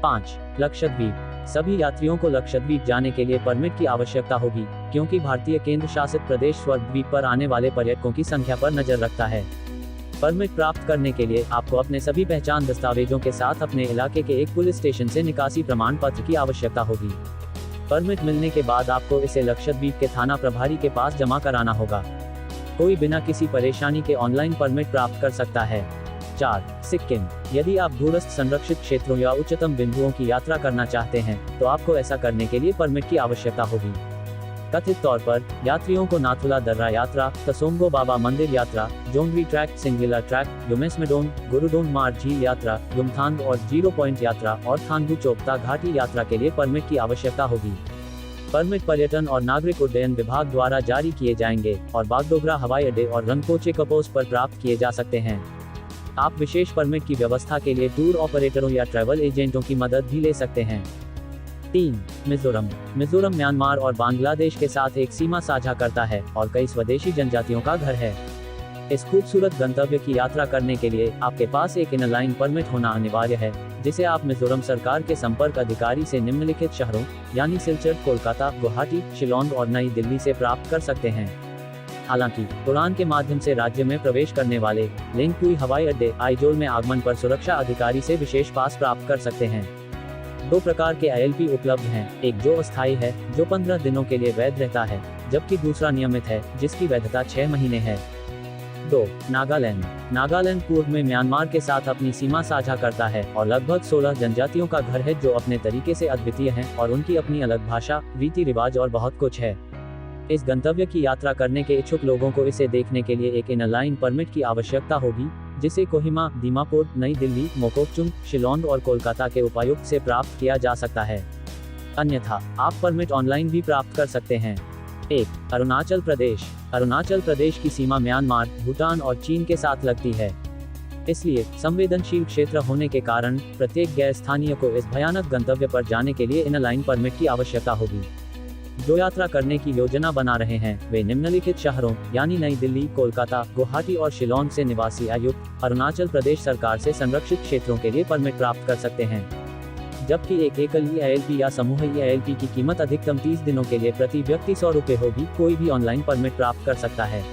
5. लक्षद्वीप। सभी यात्रियों को लक्षद्वीप जाने के लिए परमिट की आवश्यकता होगी, क्योंकि भारतीय केंद्र शासित प्रदेश स्वर्गद्वीप पर आने वाले पर्यटकों की संख्या पर नजर रखता है। परमिट प्राप्त करने के लिए आपको अपने सभी पहचान दस्तावेजों के साथ अपने इलाके के एक पुलिस स्टेशन से निकासी प्रमाण पत्र की आवश्यकता होगी। परमिट मिलने के बाद आपको इसे लक्षद्वीप के थाना प्रभारी के पास जमा कराना होगा। कोई बिना किसी परेशानी के ऑनलाइन परमिट प्राप्त कर सकता है। 4. सिक्किम। यदि आप दूरस्थ संरक्षित क्षेत्रों या उच्चतम बिंदुओं की यात्रा करना चाहते हैं, तो आपको ऐसा करने के लिए परमिट की आवश्यकता होगी। कथित तौर पर यात्रियों को नाथुला दर्रा यात्रा, तसोमगो बाबा मंदिर यात्रा, जोंगरी ट्रैक, सिंगलिला ट्रैक, युमेस्मेडोंग, गुरुडोंग मार झील यात्रा, युमथांग और जीरो पॉइंट यात्रा और थांगू चोपता घाटी यात्रा के लिए परमिट की आवश्यकता होगी। परमिट पर्यटन और नागरिक उड्डयन विभाग द्वारा जारी किए जाएंगे और बागडोगरा हवाई अड्डे और रंगपोचे कपोस पर प्राप्त किए जा सकते हैं। आप विशेष परमिट की व्यवस्था के लिए टूर ऑपरेटरों या ट्रैवल एजेंटों की मदद भी ले सकते हैं। 3. मिजोरम। मिजोरम म्यांमार और बांग्लादेश के साथ एक सीमा साझा करता है और कई स्वदेशी जनजातियों का घर है। इस खूबसूरत गंतव्य की यात्रा करने के लिए आपके पास एक इनलाइन परमिट होना अनिवार्य है, जिसे आप मिजोरम सरकार के संपर्क अधिकारी से निम्नलिखित शहरों यानी सिलचर, कोलकाता, गुवाहाटी, शिलोंग और नई दिल्ली से प्राप्त कर सकते हैं। हालांकि उड़ान के माध्यम से राज्य में प्रवेश करने वाले लिंकुई हवाई अड्डे आइजोल में आगमन पर सुरक्षा अधिकारी से विशेष पास प्राप्त कर सकते हैं। 2 प्रकार के ILP उपलब्ध हैं, एक जो अस्थायी है, जो 15 दिनों के लिए वैध रहता है, जबकि दूसरा नियमित है, जिसकी वैधता 6 महीने है। 2. नागालैंड। नागालैंड पूर्व में म्यांमार के साथ अपनी सीमा साझा करता है और लगभग 16 जनजातियों का घर है, जो अपने तरीके से अद्वितीय हैं और उनकी अपनी अलग भाषा, रीति रिवाज और बहुत कुछ है। इस गंतव्य की यात्रा करने के इच्छुक लोगों को इसे देखने के लिए एक इनलाइन परमिट की आवश्यकता होगी, जिसे कोहिमा, दीमापुर, नई दिल्ली, मोकोकचुंग, शिलोंग और कोलकाता के उपायुक्त से प्राप्त किया जा सकता है। अन्यथा आप परमिट ऑनलाइन भी प्राप्त कर सकते हैं। 1. अरुणाचल प्रदेश। अरुणाचल प्रदेश की सीमा म्यांमार, भूटान और चीन के साथ लगती है। इसलिए संवेदनशील क्षेत्र होने के कारण प्रत्येक गैर स्थानीय को इस भयानक गंतव्य पर जाने के लिए इनलाइन परमिट की आवश्यकता होगी। जो यात्रा करने की योजना बना रहे हैं, वे निम्नलिखित शहरों यानी नई दिल्ली, कोलकाता, गुवाहाटी और शिलोंग से निवासी आयुक्त अरुणाचल प्रदेश सरकार से संरक्षित क्षेत्रों के लिए परमिट प्राप्त कर सकते हैं। जबकि एक एकल EILP या समूह EILP की कीमत अधिकतम 30 दिनों के लिए प्रति व्यक्ति 100 रुपये होगी। कोई भी ऑनलाइन परमिट प्राप्त कर सकता है।